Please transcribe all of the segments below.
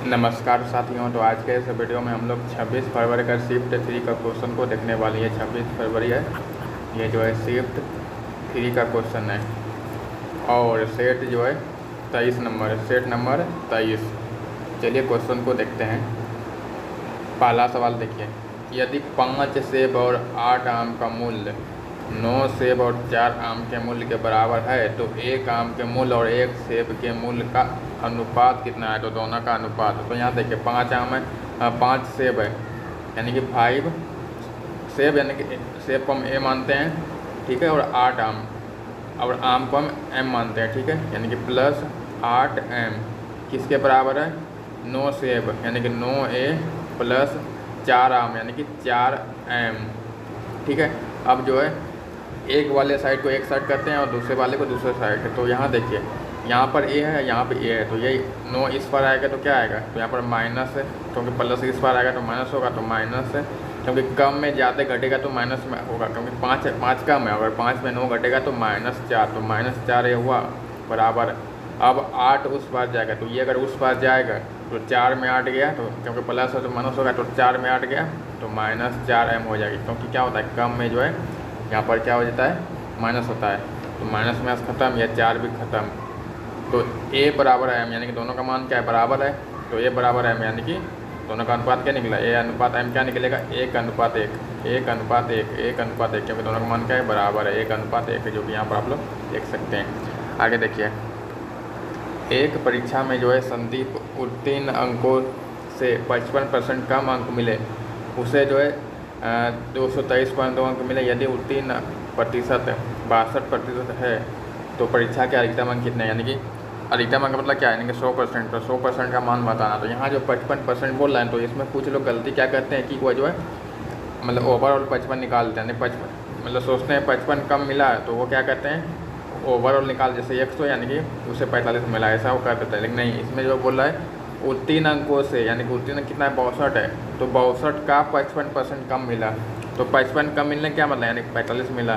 नमस्कार साथियों। तो आज के इस वीडियो में हम लोग 26 फरवरी का शिफ्ट 3 का क्वेश्चन को देखने वाली है। 26 फरवरी है, ये जो है शिफ्ट 3 का क्वेश्चन है और सेट जो है 23 नंबर है, सेट नंबर 23। चलिए क्वेश्चन को देखते हैं। पहला सवाल देखिए, यदि 5 सेब और 8 आम का मूल्य 9 सेब और 4 आम के मूल्य के बराबर है तो 1 आम के मूल्य और 1 सेब के मूल्य का अनुपात कितना है। तो दोनों का अनुपात, तो यहाँ देखिए 5 आम है, 5 सेब है यानी कि 5 सेब, यानी कि सेब को हम ए मानते हैं, ठीक है, और 8 आम, और आम को हम एम मानते हैं, ठीक है, यानी कि प्लस 8 एम किसके बराबर है। 9 सेब यानी कि 9 ए प्लस 4 आम यानी कि 4 एम, ठीक है। अब जो है एक वाले साइड को एक साइड करते हैं और दूसरे वाले को दूसरे साइड। तो यहाँ देखिए, यहाँ पर ए है, यहाँ पे ए है, तो ये 9 इस पर आएगा तो क्या आएगा, तो यहाँ पर माइनस है, क्योंकि प्लस इस पर आएगा तो माइनस होगा, तो माइनस है, क्योंकि कम में ज़्यादा घटेगा तो माइनस में होगा, क्योंकि 5 कम है, अगर 5 में 9 घटेगा तो -4, तो -4 ये हुआ बराबर। अब 8 उस पार जाएगा, तो ये अगर उस पार जाएगा तो 4 में 8 गया, तो क्योंकि प्लस है तो माइनस होगा, तो 4 में 8 गया तो -4m हो जाएगी, क्योंकि क्या होता है कम में जो है यहाँ पर क्या हो जाता है माइनस होता है, तो माइनस में ख़त्म, या 4 भी ख़त्म। तो a बराबर है m, यानी कि दोनों का मान क्या है बराबर है, तो a बराबर m, यानी कि दोनों का अनुपात क्या निकला, a अनुपात m क्या निकलेगा 1 अनुपात 1, 1 अनुपात 1, 1 अनुपात 1, क्योंकि दोनों का मान क्या है बराबर है 1 अनुपात 1, जो कि यहाँ पर आप लोग देख सकते हैं। आगे देखिए, एक परीक्षा में जो है संदीप उत्तीर्ण अंकों से 55% कम अंक मिले, उसे जो है 223.2 अंक मिले। यदि उत्तीर्ण प्रतिशत 62% है तो परीक्षा के अधिकतम अंक कितने, यानी कि अधिकतम अंक मतलब क्या है, यानी कि 100%, तो 100% का मान बताना। तो यहाँ जो 55% बोल रहे हैं, तो इसमें कुछ लोग गलती क्या करते हैं कि वो जो है मतलब ओवरऑल 55 निकालते हैं, 55 मतलब सोचते हैं 55 कम मिला है तो वो क्या करते हैं ओवरऑल निकाल, जैसे 100 यानी कि उसे 45 मिला, ऐसा वो कर देता है। लेकिन नहीं, इसमें जो बोल रहा है उत्तीर्ण अंकों से, यानी कि उत्तीर्ण कितना है 62 है, तो 62 का 55% कम मिला, तो 55 कम मिलने क्या मतलब, यानी 45 मिला।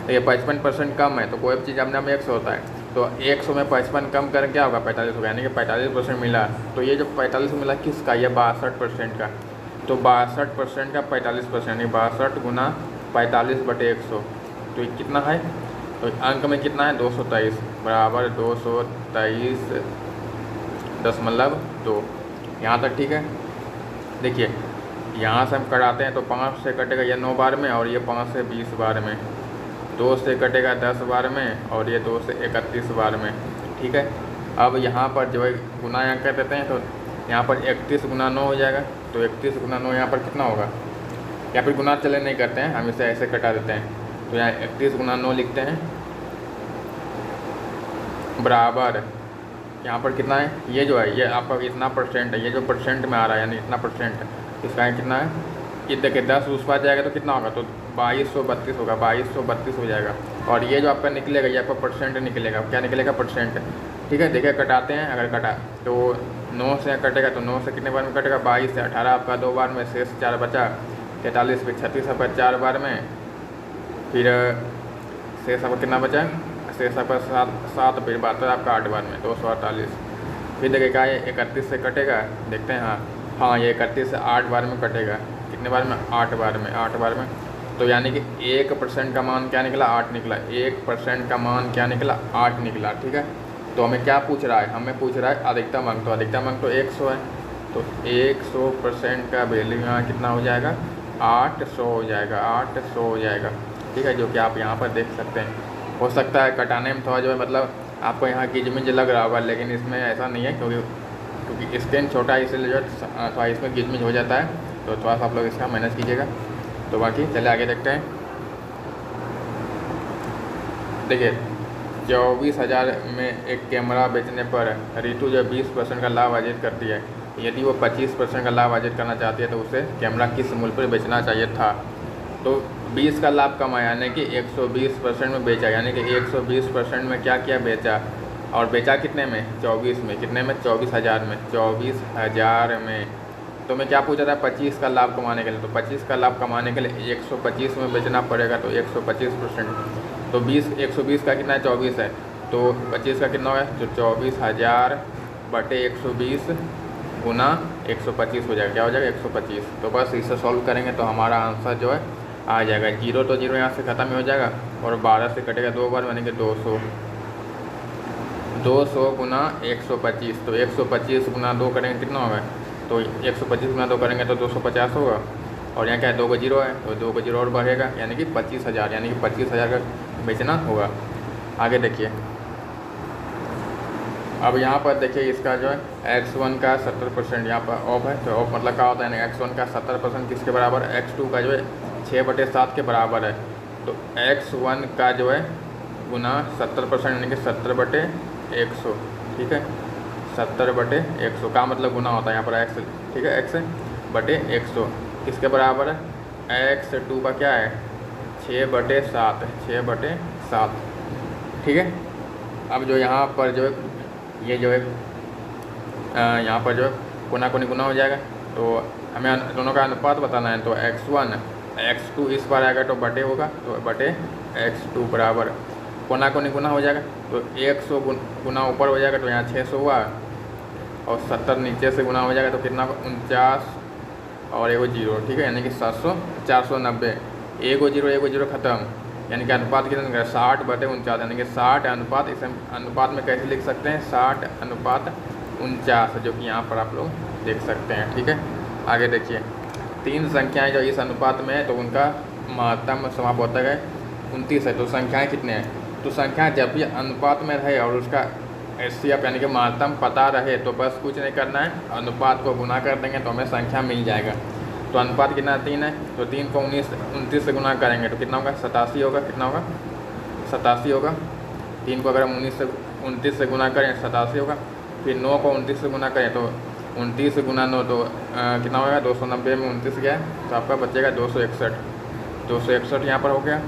तो ये 55% कम है, तो कोई भी चीज़ अपने में 100 होता है, तो 100 में 55 कम कर क्या होगा 45 होगा, यानी कि 45% मिला। तो ये जो 45 मिला किसका, ये 62% का, तो 62% का 45%, यानी 62 गुना 45/100, तो ये कितना है, तो अंक में कितना है 223 बराबर 223.2। यहाँ तक ठीक है। देखिए यहाँ से हम कटाते हैं तो 5 से कटेगा ये 9 बार में, और ये 5 से 20 बार में, 2 से कटेगा 10 बार में, और ये 2 से 31 बार में, ठीक है। अब यहाँ पर जो है गुना यहाँ कर देते हैं, तो यहाँ पर 31 गुना 9 हो जाएगा, तो 31 गुना 9 यहाँ पर कितना होगा, या फिर गुना चले नहीं करते हैं, हम इसे ऐसे कटा देते हैं, तो यहाँ 31 गुना 9 लिखते हैं बराबर, यहाँ पर कितना है, ये जो है ये आपका इतना परसेंट है, ये जो परसेंट में आ रहा है यानी इतना परसेंट, इसका कितना है, ये देखिए 10 उस पार जाएगा तो कितना होगा, तो 2232 होगा, 2232 हो जाएगा। और ये जो आपका निकलेगा ये आपका परसेंट निकलेगा, क्या निकलेगा परसेंट, ठीक है। देखिए कटाते हैं, अगर कटा तो 9 से कटेगा, तो 9 से कितने बार में कटेगा 22 से 18 आपका 2 बार में, शेष 4 बचा, 43 फिर 36 आपका 4 बार में, फिर शेष आपका कितना बचा, शेष आपका 7 फिर 72 आपका 8 बार में 248। फिर देखिए क्या है 31 से कटेगा, देखते हैं, हाँ ये 31 से 8 बार में कटेगा, कितने बार में 8 बार में, 8 बार में, तो यानी कि 1% का मान क्या निकला 8 निकला, 1% का मान क्या निकला 8 निकला, ठीक है। तो हमें क्या पूछ रहा है, हमें पूछ रहा है अधिकतम अंक, तो अधिकतम अंक तो 100 है, तो 100% का वैल्यू यहाँ कितना हो जाएगा 800 हो जाएगा, 800 हो जाएगा, ठीक है, जो कि आप यहाँ पर देख सकते हैं। हो सकता है कटाने में थोड़ा जो है मतलब आपको यहाँ गिजमिज लग रहा होगा, लेकिन इसमें ऐसा नहीं है, क्योंकि स्क्रीन छोटा है, इसलिए जो है थोड़ा इसमें गिजमिज हो जाता है, तो थोड़ा सा आप लोग इसका मैनेज कीजिएगा। तो बाकी चले आगे देखते हैं। देखिए 24,000 में एक कैमरा बेचने पर रितु जो 20% का लाभ अर्जित करती है, यदि वो 25% का लाभ अर्जित करना चाहती है तो उसे कैमरा किस मूल्य पर बेचना चाहिए था। तो 20 का लाभ कमाया, यानी कि 120% में बेचा, यानी कि 120% में क्या किया बेचा, और बेचा कितने में 24 में, कितने में 24,000 में, 24,000 में। तो मैं क्या पूछा था 25 का लाभ कमाने के लिए, तो 25 का लाभ कमाने के लिए 125 में बेचना पड़ेगा, तो 125%, तो 120 का कितना है 24 है, तो 25 का कितना है, तो 24,000 बटे 120 गुना 125 हो जाएगा। क्या हो जाएगा? 125। तो बस इसे सॉल्व करेंगे तो हमारा आंसर जो है आ जाएगा। जीरो तो जीरो यहाँ से ख़त्म हो जाएगा और 12 से कटेगा 2 बार, यानी कि 200। 200 गुना 125, तो 125 गुना 2 करेंगे कितना होगा? तो 125 गुना 2 करेंगे तो 250 होगा। और यहाँ क्या है? 2 को जीरो है तो 2 को जीरो और बढ़ेगा, यानी कि 25,000, यानी कि 25,000 का बेचना होगा। आगे देखिए, अब यहाँ पर देखिए इसका जो है x1 का 70% यहाँ पर ऑफ है। तो ऑफ मतलब क्या होता है? x1 का 70% किसके बराबर? x2 का जो है 6/7 के बराबर है। तो x1 का जो है गुना 70%, यानी कि 70/100। ठीक है, 70/100 का मतलब गुना होता है यहाँ पर x। ठीक है, x/100 किसके बराबर है? x2 का क्या है? 6/7, 6/7। ठीक है, अब जो यहाँ पर जो है ये जो है यहाँ पर जो है कोना कोनी गुना हो जाएगा। तो हमें दोनों का अनुपात बताना है। तो x1 x2 इस बार आएगा तो बटे होगा, तो बटे x2 बराबर कोना कोनी गुना हो जाएगा। तो 100 गुना ऊपर हो जाएगा तो यहाँ 600 हुआ, और 70 नीचे से गुना हो जाएगा तो कितना? 49 और एगो जीरो। ठीक है, यानी कि 700, 490। एगो जीरो ख़त्म, यानी कि अनुपात कितना निकला? 60/49, यानी कि 60 अनुपात। इस अनुपात में कैसे लिख सकते हैं? 60/49, जो कि यहाँ पर आप लोग देख सकते हैं। ठीक है, आगे देखिए, 3 संख्याएं जो इस अनुपात में है तो उनका महत्तम समापवर्तक है 29 है। तो संख्याएं कितने हैं? तो संख्या जब भी अनुपात में रहे और उसका HCF यानी कि महत्तम पता रहे तो बस कुछ नहीं करना है, अनुपात को गुना कर देंगे तो हमें संख्या मिल जाएगा। तो अनुपात कितना? 3 है, तो 3 को 29 से गुना करेंगे तो कितना होगा? 87 होगा। कितना होगा? 87 होगा। 3 को अगर हम 29 से गुना करें 87 होगा। फिर 9 को 29 से गुना करें तो 29 गुना 9 तो कितना होगा? 290 में 29 गया तो आपका बचेगा 261। 261 यहाँ पर हो गया।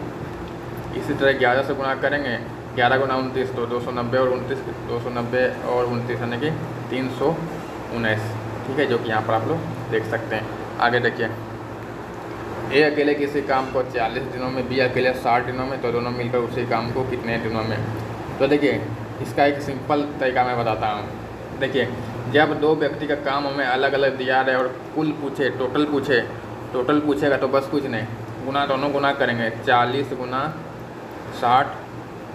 इसी तरह 11 से गुना करेंगे, 11 गुना 29 तो 290 और 29, 290 और 29 यानी कि 319। ठीक है, जो कि यहाँ पर आप लोग देख सकते हैं। आगे देखिए, ए अकेले किसी काम को 40 दिनों में, बी अकेले 60 दिनों में, तो दोनों मिलकर उसी काम को कितने दिनों में? तो देखिए इसका एक सिंपल तरीका मैं बताता हूँ। देखिए, जब 2 व्यक्ति का काम हमें अलग अलग दिया रहे और कुल पूछे, टोटल पूछेगा तो बस कुछ नहीं, गुना दोनों गुना करेंगे। 40 गुना 60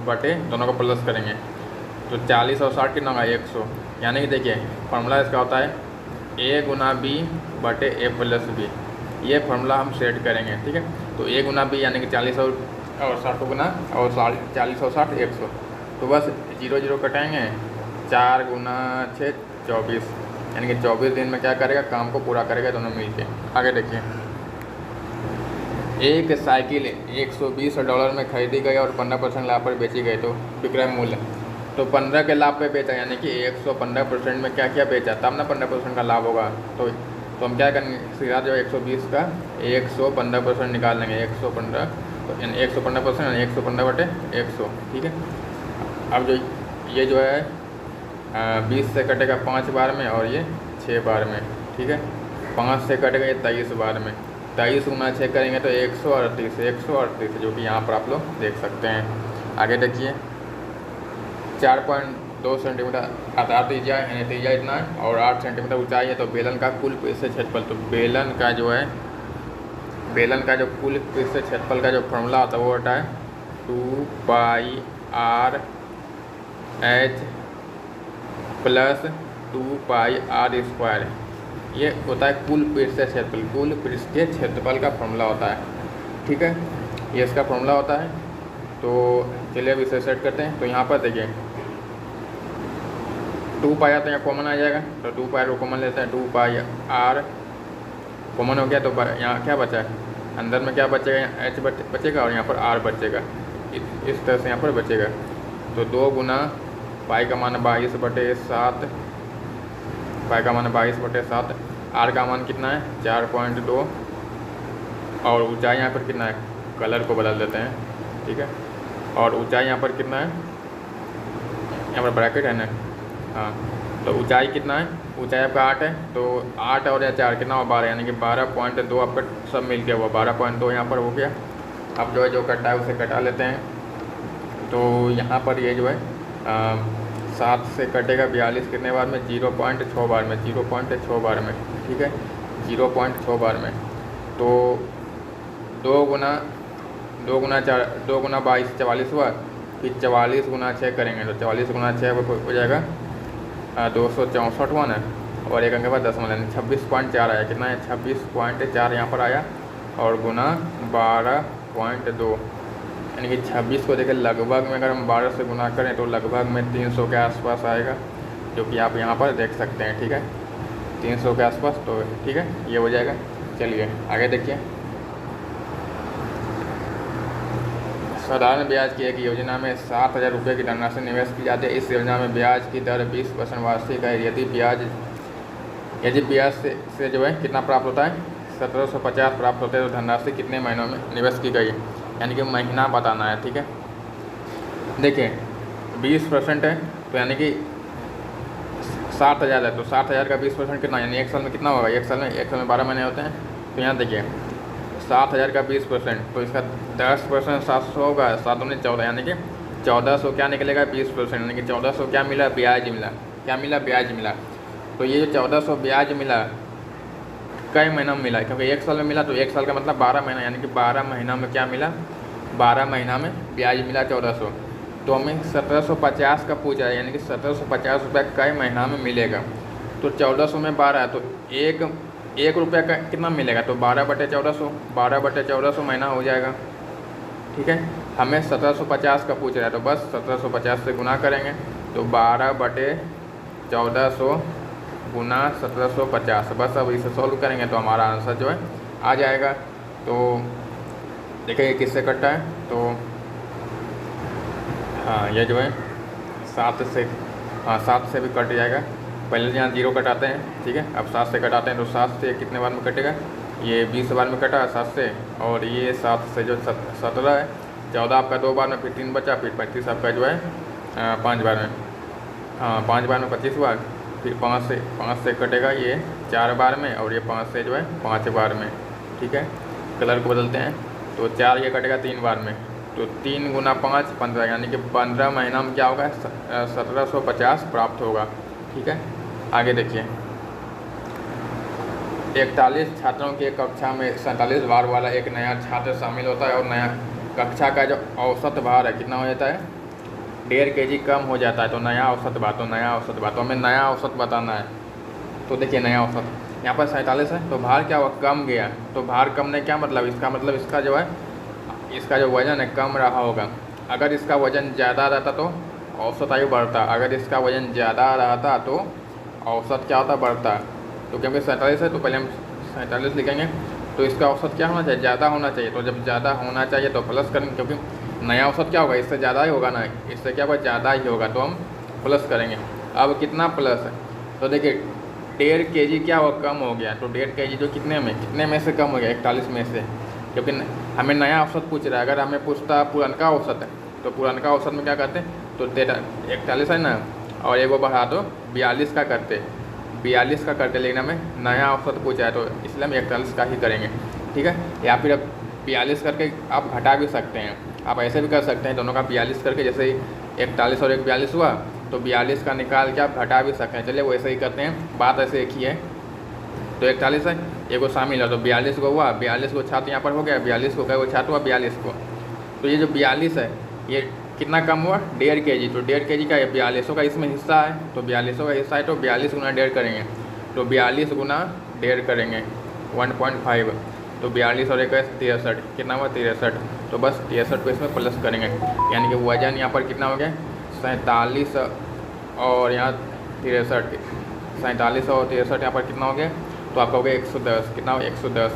बटे दोनों को प्लस करेंगे तो 40 और 60 कितना होगा? 100। यानी कि देखिए फार्मूला इसका होता है a गुना b बटे a प्लस b। ये फार्मूला हम सेट करेंगे। ठीक है, तो a गुना b यानी कि 40 और 60 को गुना, और 40 और 60 100। तो बस 0 0 कटाएँगे, 4 गुना 6 24, यानी कि 24 दिन में क्या करेगा? काम को पूरा करेगा दोनों मिलके। आगे देखिए, एक साइकिल $120 में खरीदी गई और 15% लाभ पर बेची गई, तो विक्रय मूल्य। तो 15 के लाभ पे बेचा, यानी कि 115% में क्या क्या बेचा, तब ना 15% का लाभ होगा। तो हम क्या करेंगे? सीधा जो 120 का 115% निकाल लेंगे। 115 तो 115% यानी 115/100। ठीक है, अब जो ये जो है 20 से कटेगा 5 बार में और ये 6 बार में। ठीक है, 5 से कटेगा ये 23 बार में। 23 गुना 6 करेंगे तो 138, जो कि यहाँ पर आप लोग देख सकते हैं। आगे देखिए, 4.2 सेंटीमीटर आधार त्रिज्या है, यानी त्रिज्या इतना है, और 8 सेंटीमीटर ऊंचाई है। तो बेलन का कुल पृष्ठ क्षेत्रफल, तो बेलन का जो कुल पृष्ठ क्षेत्रफल का जो फॉर्मूला होता है वो होता है 2πr h प्लस 2πr²। ये होता है कुल पृष्ठीय क्षेत्रफल, कुल पृष्ठीय क्षेत्रफल का फॉर्मूला होता है। ठीक है, ये इसका फॉर्मूला होता है। तो चलिए अब इसे सेट करते हैं। तो यहाँ पर देखिए 2π तो यहाँ कॉमन आ जाएगा, तो 2π को कॉमन लेते हैं। 2πr कॉमन हो गया तो यहाँ क्या बचा है? अंदर में क्या बचेगा? यहाँ h बचेगा और यहाँ पर r बचेगा। इस तरह से यहाँ पर बचेगा। तो 2 गुना पाई का मान 22/7, पाई का मान 22/7, आर का मान कितना है? 4.2, और ऊंचाई यहाँ पर कितना है? कलर को बदल देते हैं। ठीक है, और ऊंचाई यहाँ पर कितना है? यहाँ पर ब्रैकेट है ना, हाँ। तो ऊंचाई कितना है? ऊंचाई आपका 8 है, तो 8 और 4 कितना हुआ? 12, यानी कि 12.2 आपका सब मिल के हुआ 12.2 यहाँ पर हो गया। अब जो है जो कटा है उसे कटा लेते हैं। तो यहाँ पर ये जो है 7 से कटेगा 42 कितने बार में, 0.6 बार में, 0.6 बार में, ठीक है, 0.6 बार में। तो 2 गुना 22 44 हुआ, फिर 44 गुना 6 करेंगे तो 44 गुना 6 हो जाएगा 264 हुआ ना, और एक अंक के बाद 10 यानी 26.4 आया। कितना है, 26.4 यहाँ पर आया, और गुना 12.2 यानी कि 26 को देखें लगभग में अगर हम 12 से गुना करें तो लगभग में 300 के आसपास आएगा, जो कि आप यहाँ पर देख सकते हैं, ठीक है, 300 के आसपास। तो ठीक है, ये हो जाएगा। चलिए आगे देखिए। साधारण ब्याज की एक योजना में 7,000 रुपये की धनराशि निवेश की जाती है। इस योजना में ब्याज की दर 20% वार्षिक है। यदि ब्याज से जो है कितना प्राप्त होता है, 1750 प्राप्त होते हैं, तो धनराशि कितने महीनों में निवेश की गई, यानी कि महीना बताना है, ठीक है। देखिए 20% है तो यानी कि 7,000 है, तो 7,000 का 20% कितना, यानी एक साल में कितना होगा, एक साल में 12 महीने होते हैं। तो यहाँ देखिए 7,000 का 20%, तो इसका 10% 700 होगा, 7 दूनी 14, यानी कि 1400 क्या निकलेगा, 20%, यानी कि 1400 क्या मिला, ब्याज मिला। क्या मिला, ब्याज मिला। तो ये जो 1400 ब्याज मिला कई महीना में मिला, क्योंकि एक साल में मिला, तो एक साल का मतलब 12 महीना, यानी कि 12 महीना में क्या मिला, 12 महीना में ब्याज मिला 1400। तो हमें 1750 का पूछा है, यानी कि 1750 रुपये कई महीना में मिलेगा। तो 1400 में 12 है, तो एक रुपये का कितना मिलेगा, तो 12/1400, 12/1400 महीना हो जाएगा, ठीक है। हमें 1750 का पूछ रहा है, तो बस 1750 से गुना करेंगे, तो 12/1400 गुना 1750, बस अब इसे सॉल्व करेंगे तो हमारा आंसर जो है आ जाएगा। तो देखिए किससे कटता है, तो हाँ ये जो है 7 से भी कट जाएगा। पहले यहाँ 0 कटाते हैं, ठीक है, अब 7 से कटाते हैं, तो 7 से कितने बार में कटेगा, ये 20 बार में कटा 7 से, और ये 7 से जो 17 है, 14 आपका 2 बार में, फिर 3 बचा, फिर 25 आपका जो है 5 बार में, हाँ 5 बार में 25 बार, फिर 5 से कटेगा ये 4 बार में, और ये 5 से जो है 5 बार में, ठीक है। कलर को बदलते हैं, तो 4 ये कटेगा 3 बार में, तो 3 गुना 5 15, यानी कि 15 महीना में क्या होगा, 1750 प्राप्त होगा, ठीक है। आगे देखिए, 41 छात्रों की कक्षा में 47 भार वाला एक नया छात्र शामिल होता है, और नया कक्षा का जो औसत भार है कितना हो जाता है, 1.5 kg कम हो जाता है। तो नया औसत भार, तो हमें नया औसत बताना है। तो देखिए नया औसत यहाँ पर 47 है, तो भार क्या हुआ, कम गया। तो भार कम ने क्या मतलब, इसका मतलब इसका जो है, इसका जो वज़न है कम रहा होगा। अगर इसका वज़न ज़्यादा रहता तो औसत आयु बढ़ता, अगर इसका वज़न ज़्यादा रहता तो औसत क्या होता, बढ़ता। तो क्योंकि 47 है तो पहले हम 47 लिखेंगे, तो इसका औसत क्या होना चाहिए, ज़्यादा होना चाहिए। तो जब ज़्यादा होना चाहिए तो प्लस करेंगे, क्योंकि नया औसत क्या होगा, इससे ज़्यादा ही होगा ना, इससे क्या होगा, ज़्यादा ही होगा, तो हम प्लस करेंगे। अब कितना प्लस है, तो देखिए 1.5 kg क्या हुआ, कम हो गया। तो 1.5 kg जो कितने में से कम हो गया, 41 में से, क्योंकि हमें नया औसत पूछ रहा है। अगर हमें पूछता पुरानका औसत है, तो पुरानका औसत में क्या करते हैं, तो 41 है ना, और एक वो बढ़ा दो 42 का करते, 42 का करते, लेकिन हमें नया औसत पूछा है, तो इसलिए हम 41 का ही करेंगे, ठीक है। या फिर अब 42 करके आप घटा भी सकते हैं, आप ऐसे भी कर सकते हैं, दोनों का 42 करके, जैसे 41 और एक 42 हुआ, तो 42 का निकाल के आप घटा भी सकते हैं। चलिए वो ऐसे ही करते हैं, बात ऐसे एक ही है। तो 41 है, एक को शामिल है, तो 42 को हुआ, 42 को छात्र यहाँ पर हो गया, 42 को क्या वो छात्र हुआ, 42 को। तो ये जो 42 है ये कितना कम हुआ, 1.5 kg। तो 1.5 kg का 42 का इसमें हिस्सा है, तो 42 का हिस्सा है, तो 42 गुना 1.5 करेंगे, तो 42 गुना 1.5 करेंगे 1.5, तो 42 और 1 63, कितना हुआ 63। तो बस 63 को इसमें प्लस करेंगे, यानी कि वजन यहाँ पर कितना हो गया, 47 और यहाँ 63, 47 और 63 यहाँ पर कितना हो गया, तो आपका हो गया 110, कितना हो 110।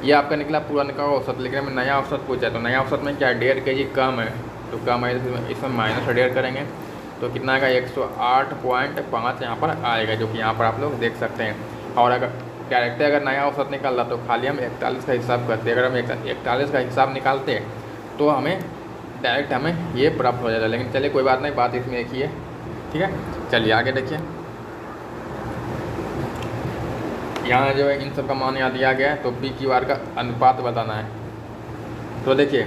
ये आपका निकला पुराना औसत, लेकिन हमें नया औसत पूछा है, तो नया औसत में क्या है, 1.5 kg कम है, तो कम है, इसमें माइनस 1.5 करेंगे, तो कितना आएगा 108.5 यहाँ पर आएगा, जो कि यहाँ पर आप लोग देख सकते हैं। और अगर डायरेक्ट अगर नया औसत निकाल रहा तो खाली हम 41 का हिसाब करते, अगर हम 41 का हिसाब निकालते तो हमें डायरेक्ट हमें ये प्राप्त हो जाता। लेकिन चलिए कोई बात नहीं, बात इसमें एक ही है, ठीक है। चलिए आगे देखिए, यहाँ जो है इन सब का मान यहाँ दिया गया है, तो PQR का अनुपात बताना है। तो देखिए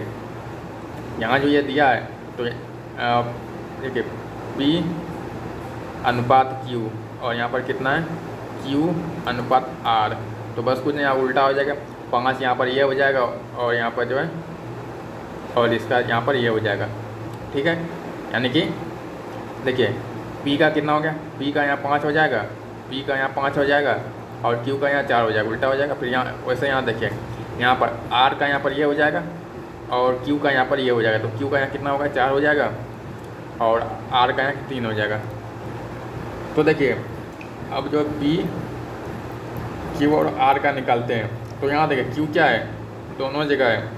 यहाँ जो ये दिया है, तो देखिए अनुपात Q, और यहाँ पर कितना है Q अनुपात R। तो बस कुछ नहीं, यहाँ उल्टा हो जाएगा, 5 यहाँ पर ये हो जाएगा और यहाँ पर जो है और इसका यहाँ पर ये हो जाएगा, ठीक है। यानी कि देखिए P का कितना हो गया, P का यहाँ 5 हो जाएगा, P का यहाँ 5 हो जाएगा और Q का यहाँ 4 हो जाएगा, उल्टा हो जाएगा। फिर यहाँ वैसे यहाँ देखिए यहाँ पर R का यहाँ पर ये हो जाएगा और Q का यहाँ पर ये हो जाएगा, तो Q का यहाँ कितना होगा 4 हो जाएगा और R का यहाँ 3 हो जाएगा। तो देखिए अब जो P Q और R का निकालते हैं, तो यहाँ देखिए Q क्या है, दोनों जगह है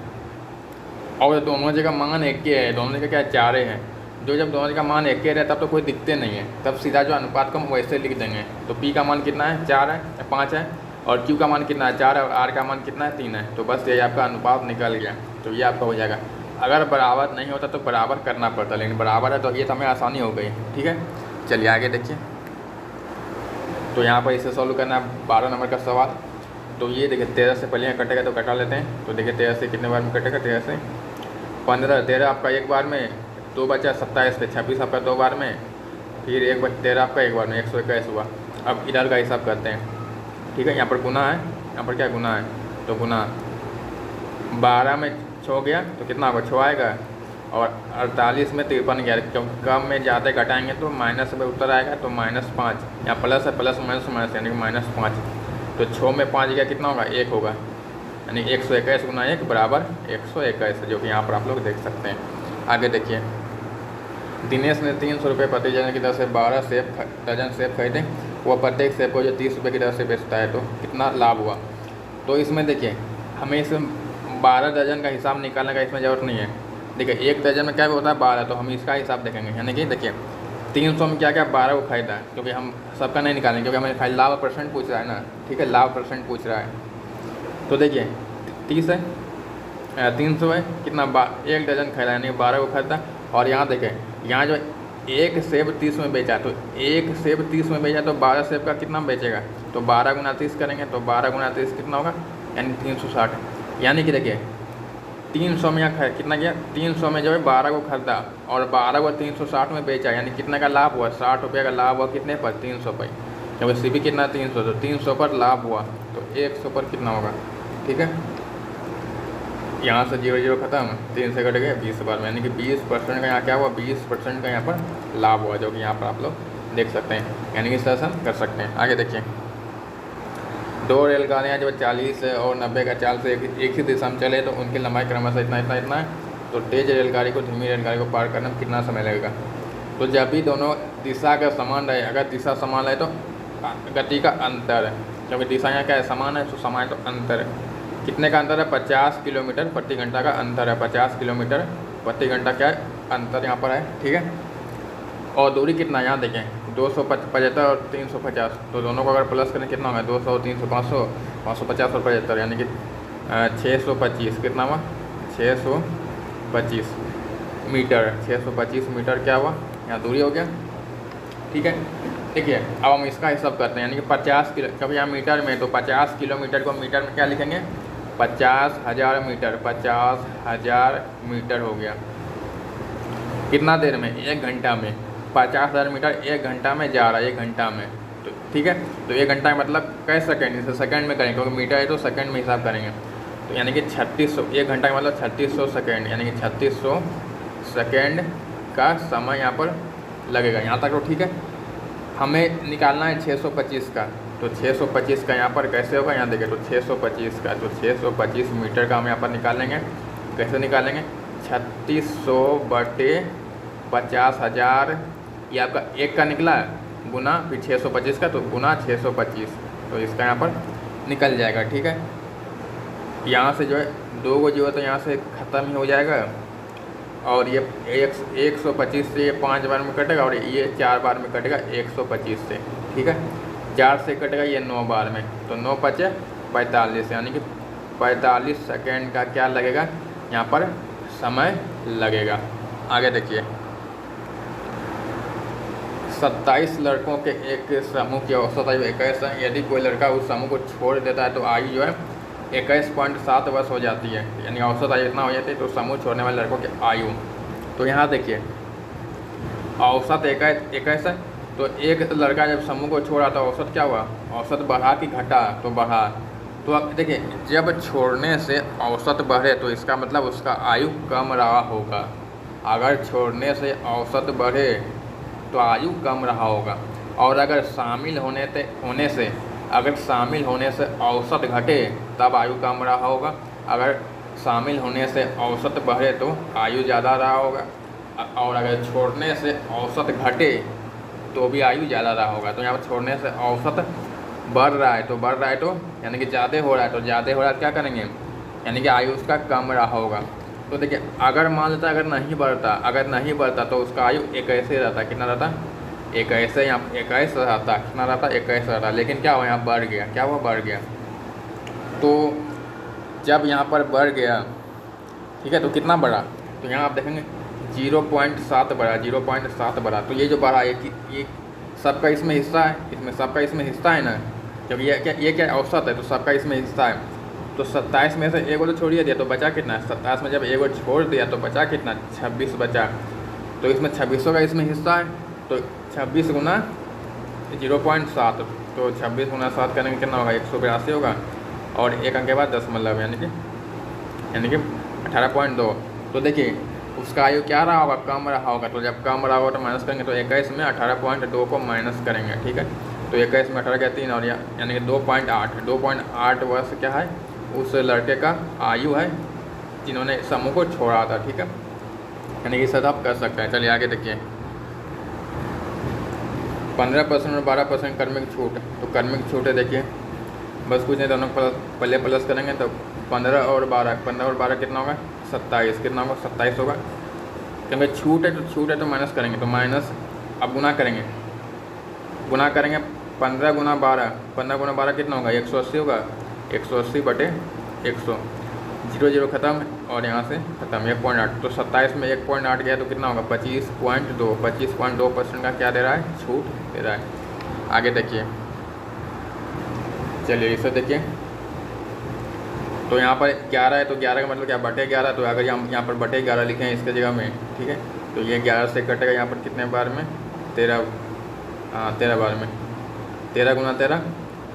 और दोनों जगह मान एक के है, दोनों जगह क्या है 4 हैं। जो जब दोनों जगह मान एक के रहे तब तो कोई दिखते नहीं है, तब सीधा जो अनुपात को हम वैसे लिख देंगे। तो P का मान कितना है 4 है 5 है और Q का मान कितना है 4 है और R का मान कितना है 3 है। तो बस ये आपका अनुपात निकल गया, तो ये आपका हो जाएगा। अगर बराबर नहीं होता तो बराबर करना पड़ता, लेकिन बराबर है तो ये तो हमें आसानी हो गई, ठीक है। चलिए आगे देखिए। तो यहाँ पर इसे सॉल्व करना है 12 नंबर का सवाल। तो ये देखिए 13 से पहले कटेगा तो कटा लेते हैं। तो देखिए 13 से कितने बार में कटेगा, 13 से 15, 13 आपका एक बार में, 2 बचा 27 पे, 26 आपका 2 बार में, फिर 1 बचा 13 आपका एक बार में, 121 हुआ। अब इधर का हिसाब करते हैं, ठीक है। यहाँ पर गुना है, यहाँ पर क्या गुना है, तो गुना 12 में 6 गया तो कितना होगा 6 आएगा और 48 में 53 गया, क्योंकि कम में ज़्यादा घटाएंगे तो माइनस में उत्तर आएगा, तो -5। यहाँ प्लस है, प्लस माइनस माइनस यानी कि -5। तो 6 में 5 गया कितना होगा 1 होगा, यानी 121 गुना 1 बराबर 121, जो कि यहाँ पर आप लोग देख सकते हैं। आगे देखिए, दिनेश ने 300 रुपये प्रति डजन की दर से 12 डजन सेब खरीदे। वह प्रत्येक सेब को जो 30 रुपये की दर से बेचता है, तो कितना लाभ हुआ। तो इसमें देखिए हमें इस 12 डजन का हिसाब निकालने का इसमें ज़रूरत नहीं है। देखिए 1 डजन में क्या होता है 12, तो हम इसका हिसाब देखेंगे। यानी कि देखिए 300 में क्या क्या 12 को खरीदा है, क्योंकि हम सबका नहीं निकालेंगे, क्योंकि हमें खाली लाभ % पूछ रहा है ना, ठीक है, लाभ % पूछ रहा है। तो देखिए 30 है, 300 है, कितना 1 डजन खरीदा यानी 12 को खरीदा। और यहाँ देखें, यहाँ जो 1 सेब 30 में बेचा, तो 1 सेब 30 में बेचा तो 12 सेब का कितना बेचेगा, तो 12 गुना 30 करेंगे तो 12 गुना 30 कितना होगा, यानी 360। यानी कि देखिए 300 में यहाँ कितना गया, 300 में जो है 12 को खरीदा और 12 को 360 में बेचा, यानी कितने का लाभ हुआ, 60 रुपये का लाभ हुआ, कितने पर 300 पर, क्योंकि सी भी कितना 300, तो 300 पर लाभ हुआ, तो 100 पर कितना होगा, ठीक है। यहाँ से 0 0 खत्म, 3 से कट गए 20 बार में, यानी कि 20% का यहाँ क्या हुआ, 20% का यहाँ पर लाभ हुआ, जो कि यहाँ पर आप लोग देख सकते हैं, यानी कि सेशन कर सकते हैं। आगे देखिए, 2 रेलगाड़ियाँ जो 40 और 90 का चाल से एक ही दिशा में चले तो उनकी लंबाई क्रमशः इतना इतना इतना है। तो तेज़ रेलगाड़ी को धीमी रेलगाड़ी को पार करने में कितना समय लगेगा। तो जब भी दोनों दिशा का समान रहे, अगर दिशा समान रहे तो गति का अंतर है, क्योंकि दिशा यहाँ क्या है समान है, तो समान तो अंतर है। कितने का अंतर है, 50 किलोमीटर प्रति घंटा का अंतर है, 50 किलोमीटर प्रति घंटा क्या है अंतर यहाँ पर है, ठीक है। और दूरी कितना यहाँ देखें, 275 और 350, तो दोनों को अगर प्लस करें कितना होगा, 200 300 500 550 और 75, यानी कि 625 कितना हुआ, 625 मीटर, 625 मीटर क्या हुआ, यहाँ दूरी हो गया, ठीक है। देखिए अब हम इसका हिसाब करते हैं, यानी कि 50 किलो, क्योंकि यहाँ मीटर में, तो 50 किलोमीटर को मीटर में क्या लिखेंगे, 50,000 मीटर, 50,000 मीटर हो गया। कितना देर में, 1 घंटा में, 50,000 मीटर 1 घंटा में जा रहा है, 1 घंटा में, तो ठीक है। तो 1 घंटा में मतलब कै सेकेंड, इसे सेकंड में करेंगे, क्योंकि मीटर है तो सेकंड में हिसाब करेंगे। तो यानी कि 3600, 1 घंटा का मतलब 3600 सेकेंड, यानी कि 3600 सेकेंड का समय यहाँ पर लगेगा। यहाँ तक तो ठीक है। हमें निकालना है 625 का, तो 625 का यहाँ पर कैसे होगा, यहाँ देखिए, तो 625 का, तो 625 मीटर का हम यहाँ पर निकालेंगे। कैसे निकालेंगे, 3600 बटे 50,000, ये आपका 1 का निकला गुना फिर 625 का, तो गुना 625, तो इसका यहाँ पर निकल जाएगा, ठीक है। यहाँ से जो है 2 को जो है तो यहाँ से ख़त्म ही हो जाएगा, और ये 125 से ये 5 बार में कटेगा और ये 4 बार में कटेगा 125 से, ठीक है। 4 से कटेगा ये 9 बार में, तो 9 बचे 45, यानी कि 45 सेकेंड का क्या लगेगा यहाँ पर समय लगेगा। आगे देखिए, 27 लड़कों के एक समूह की औसत आयु 21 है। यदि कोई लड़का उस समूह को छोड़ देता है तो आयु जो है 21.7 वर्ष हो जाती है, यानी औसत आयु इतना हो जाती है। तो समूह छोड़ने वाले लड़कों की आयु, तो यहाँ देखिए औसत 21 है, तो एक लड़का जब समूह को छोड़ा तो औसत क्या हुआ, औसत बढ़ा कि घटा, तो बढ़ा। तो अब देखिए जब छोड़ने से औसत बढ़े तो इसका मतलब उसका आयु कम रहा होगा। अगर छोड़ने से औसत बढ़े तो आयु कम रहा होगा, और अगर शामिल होने से औसत घटे तब आयु कम रहा होगा। अगर शामिल होने से औसत बढ़े तो आयु ज़्यादा रहा होगा, और अगर छोड़ने से औसत घटे तो भी आयु ज़्यादा रहा होगा। तो यहाँ पर छोड़ने से औसत बढ़ रहा है तो यानी कि ज़्यादा हो रहा है, तो ज़्यादा हो रहा है क्या करेंगे, यानी कि आयु उसका कम रहा होगा। तो देखिए अगर मान लेता अगर नहीं बढ़ता तो उसका आयु 21 रहता, कितना रहता, 21, यहाँ 21 रहता, कितना रहता, 21 रहता। लेकिन क्या हुआ, यहाँ बढ़ गया, क्या हुआ, बढ़ गया। तो जब यहाँ पर बढ़ गया, ठीक है, तो कितना बढ़ा, तो यहाँ आप देखेंगे 0.7 बढ़ा, 0.7 बढ़ा। तो ये जो बढ़ा ये सबका इसमें हिस्सा है, सबका इसमें हिस्सा है ना, जब ये क्या औसत है, तो सबका इसमें हिस्सा है। तो 27 में से एक तो छोड़ दिया, तो बचा कितना, 27 में जब एक छोड़ दिया तो बचा कितना, 26 बचा। तो इसमें 2600 का इसमें हिस्सा है, तो 26 गुना 0.7, तो 26 गुना 7 करेंगे कितना होगा, 182 होगा, और एक अंक के बाद दशमलव यानी कि 18.2। तो देखिए उसका आयु क्या रहा होगा, कम रहा होगा। तो जब कम रहा होगा तो माइनस करेंगे, तो 21 में 18.2 को माइनस करेंगे, ठीक है। तो 21 में 18 का 3 और यानी कि 2.8 वर्ष क्या है, उस लड़के का आयु है जिन्होंने समूह को छोड़ा था, ठीक है। यानी कि सब आप कर सकते हैं। चलिए आगे देखिए, 15% और 12% कर्मिक छूट। तो कर्मिक छूट है, देखिए बस कुछ नहीं, दोनों पहले प्लस करेंगे तो 15 और 12 कितना होगा, 27, कितना होगा, 27 होगा। क्योंकि छूट है तो माइनस करेंगे, तो माइनस, अब गुना करेंगे 15 गुना 12 कितना होगा, 180 होगा, 180 बटे 100, 0 खत्म और यहाँ से खत्म, 1.8। तो 27 में 1.8 गया तो कितना होगा, 25.2% का क्या दे रहा है, छूट दे रहा है। आगे देखिए, चलिए इसे देखिए, तो यहाँ पर 11 है, तो 11 का मतलब क्या, बटे 11। तो अगर यहाँ पर बटे 11 लिखे हैं इसके जगह में, ठीक है, तो ये 11 से कटेगा यहाँ पर कितने बार में, 13 बार में, 13 गुना 13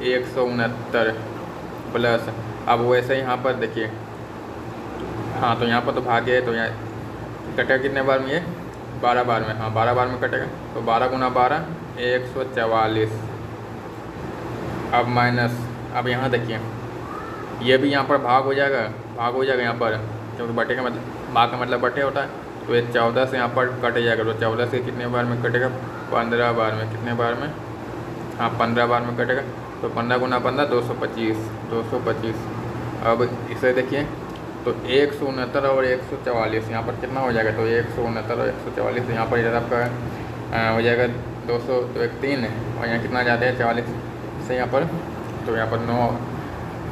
169 प्लस। अब वैसे यहाँ पर देखिए, हाँ तो यहाँ पर तो भाग्य है, तो यहाँ कटेगा कितने बार में, ये 12 बार में, हाँ 12 बार में कटेगा। तो 12 गुना 12 144। अब माइनस, अब यहाँ देखिए ये भी यहाँ पर भाग हो जाएगा यहाँ पर, क्योंकि बटे का मतलब, भाग का मतलब बटे होता है। तो ये 14 से यहाँ पर कट जाएगा, तो 14 से कितने बार में कटेगा, 15 बार में, कितने बार में, हाँ 15 बार में कटेगा। तो 15 गुना 15 225। अब इसे देखिए, तो 169 और 144 यहाँ पर कितना हो जाएगा, तो 169 और 144 यहाँ पर इधर आपका हो जाएगा 200, तो 1 3 और यहाँ कितना जाता है 44 से यहाँ पर, तो यहाँ पर 9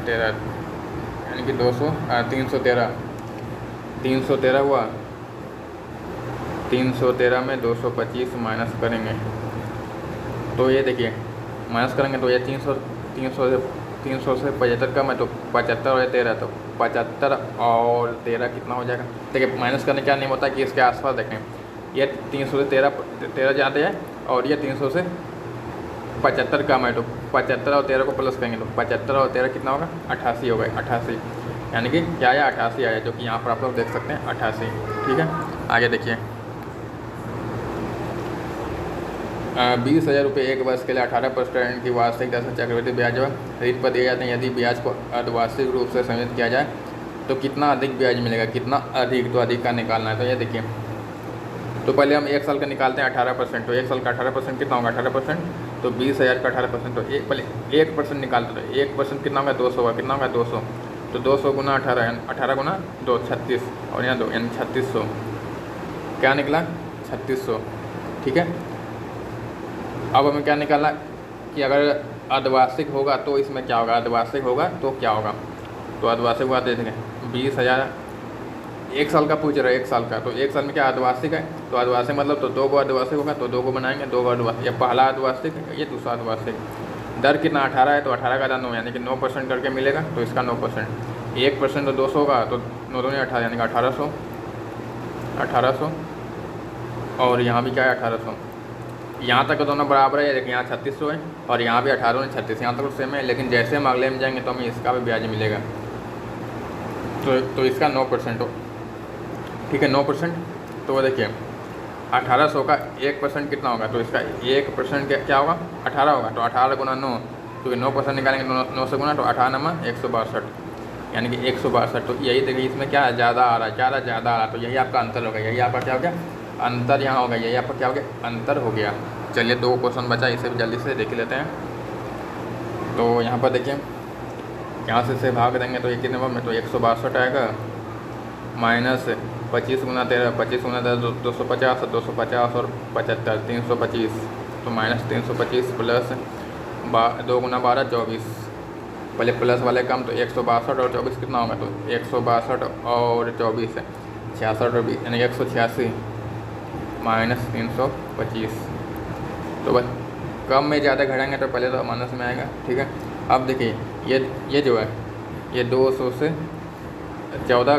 13 यानी कि 313 हुआ। 313 में 225 माइनस करेंगे, तो ये देखिए माइनस करेंगे तो ये 300 से 75 कम है, तो 75 और 13, तो 75 और 13 कितना हो जाएगा। देखिए माइनस करने क्या नहीं होता कि इसके आसपास देखें, ये 300 से 13 जाते हैं, और ये 300 से 75 कम है, तो 75 और 13 को प्लस करेंगे तो 75 और 13 कितना होगा, 88 होगा, 88 यानी कि क्या आया, 88 आया, जो कि यहाँ पर आप लोग देख सकते हैं 88, ठीक है। आगे देखिए, 20,000 रुपये एक वर्ष के लिए 18% की वार्षिक दर से चक्रवृद्धि ब्याज ऋण पर दिए जाते हैं। यदि ब्याज को अर्धवार्षिक रूप से संयोजित किया जाए तो कितना अधिक ब्याज मिलेगा, कितना अधिक, तो अधिक का निकालना है। तो ये देखिए, तो पहले हम 1 साल का निकालते हैं 18%, तो 1 साल का 18% कितना होगा, 18%, तो 20,000 का 18%, तो पहले 1% निकालते हैं, 1% कितना होगा, 200 होगा, कितना होगा 200, तो 200 गुना 18 गुना 2 36 और यहाँ 2 यानी 3600, क्या निकला 3600, ठीक है। अब हमें क्या निकालना कि अगर अर्धवार्षिक होगा तो इसमें क्या होगा, अर्धवार्षिक होगा तो क्या होगा, तो अर्धवार्षिक हुआ देखेंगे 20,000, 1 साल का पूछ रहे हैं, 1 साल का, तो 1 साल में क्या अर्धवार्षिक है, तो अर्धवार्षिक मतलब तो 2 गो अर्धवार्षिक होगा, तो 2 गो बनाएंगे, 2 गो अर्धवार्षिक, ये पहला अर्धवार्षिक, ये दूसरा अर्धवार्षिक। दर कितना 18 है, तो 18 का 9 यानी कि 9% करके मिलेगा, तो इसका 9%, 1% तो 200 होगा, तो 9 दूनी 18 यानी कि 1800 और यहाँ भी क्या है 1800, यहाँ तक दोनों बराबर है, लेकिन यहाँ 3600 है और यहाँ भी 18 ने 36, यहाँ तक तो सेम है। लेकिन जैसे हम अगले में जाएंगे तो हमें इसका भी ब्याज मिलेगा। तो इसका 9% हो, ठीक है 9%। तो वो देखिए 1800 का 1% कितना होगा, तो इसका 1% क्या होगा 18 होगा। तो 18 गुना 9, क्योंकि 9% निकालेंगे 9 से गुना, तो 18 नमा 162, यानी कि 162। तो यही देखिए इसमें क्या है, ज़्यादा आ रहा है, ज़्यादा आ रहा है। तो यही आपका अंतर हो गया, यही आपका क्या हो गया अंतर यहाँ हो गया, यही आपका क्या हो गया अंतर हो गया। चलिए 2 क्वेश्चन बचा, इसे भी जल्दी से देख लेते हैं। तो यहाँ पर देखिए यहाँ से भाग देंगे तो ये कितने नंबर में, तो 162 आएगा माइनस 25 गुना 13, 25 गुना 13 250, 250 और 75 325। तो माइनस 325 प्लस 2 गुना 12 24, पहले प्लस वाले कम। तो 162 और 24 कितना होगा, तो 162 और 24 66 और 20 यानी 186 माइनस 325। तो बस कम में ज़्यादा घटाएंगे तो पहले तो माइनस में आएगा, ठीक है। अब देखिए ये जो है ये 200 से 14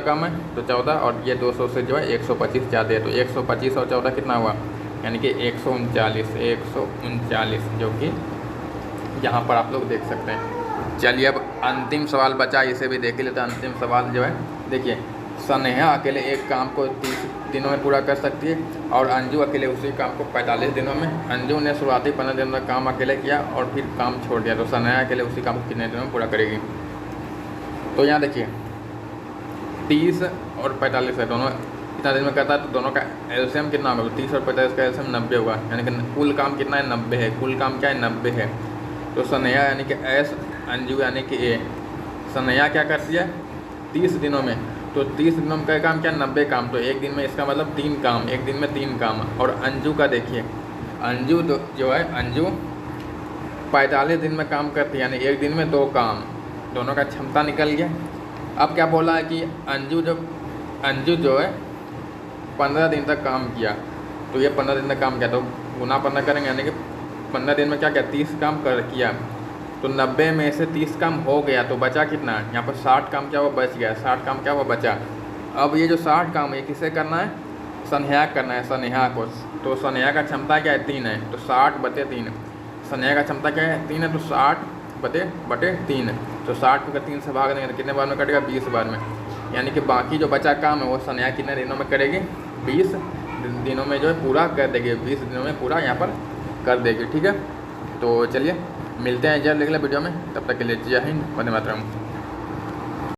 कम है, तो 14, और ये 200 से जो है 125 ज़्यादा है। तो 125 और 14 कितना हुआ, यानी कि 139, जो कि यहाँ पर आप लोग देख सकते हैं। चलिए अब अंतिम सवाल बचा, इसे भी देख लेते हैं। अंतिम सवाल जो है देखिए, स्नेहा अकेले एक काम को 30 दिनों में पूरा कर सकती है और अंजू अकेले उसी काम को 45 दिनों में। अंजू ने शुरुआती 15 दिनों में काम अकेले किया और फिर काम छोड़ दिया, तो स्नेहा अकेले उसी काम को कितने दिनों में पूरा करेगी। तो यहाँ देखिए 30 और 45 है, दोनों कितना दिन में करता है, तो दोनों का एलसीएम कितना होगा, 30 और 45 का एलसीएम 90 होगा, यानी कि कुल काम कितना है 90 है, कुल काम क्या है 90 है। तो स्नेहा यानी कि एस, अंजू यानी कि ए। स्नेहा क्या करती है 30 दिनों में, तो 30 दिनों में का काम क्या 90 काम, तो एक दिन में इसका मतलब 3 काम, एक दिन में 3 काम। और अंजू का देखिए, अंजू जो है अंजू 45 दिन में काम करती है, यानी एक दिन में 2 काम, दोनों का क्षमता निकल गया। अब क्या बोला है कि अंजू जो है 15 दिन तक काम किया, तो ये 15 दिन तक काम किया, तो गुना 15 करेंगे, यानी कि 15 दिन में क्या किया 30 काम किया। तो 90 में से 30 काम हो गया, तो बचा कितना, यहाँ पर 60 काम क्या हुआ बच गया, 60 काम क्या हुआ बचा। अब ये जो 60 काम है किसे करना है, स्नेहा करना है, स्नेहा को। तो स्नेहा का क्षमता क्या है 3 है, तो 60/3। स्नेहा का क्षमता क्या है 3 है, तो 60/3। तो 60 को 3 से भाग देंगे तो कितने बार में कटेगा 20 बार में, यानी कि बाकी जो बचा काम है वो स्नेहा कितने दिनों में करेगी 20 दिनों में जो है पूरा कर देगी, 20 दिनों में पूरा यहाँ पर कर देगी, ठीक है। तो चलिए मिलते हैं जल्द अगले वीडियो में, तब तक के लिए जय हिंद, वंदे मातरम।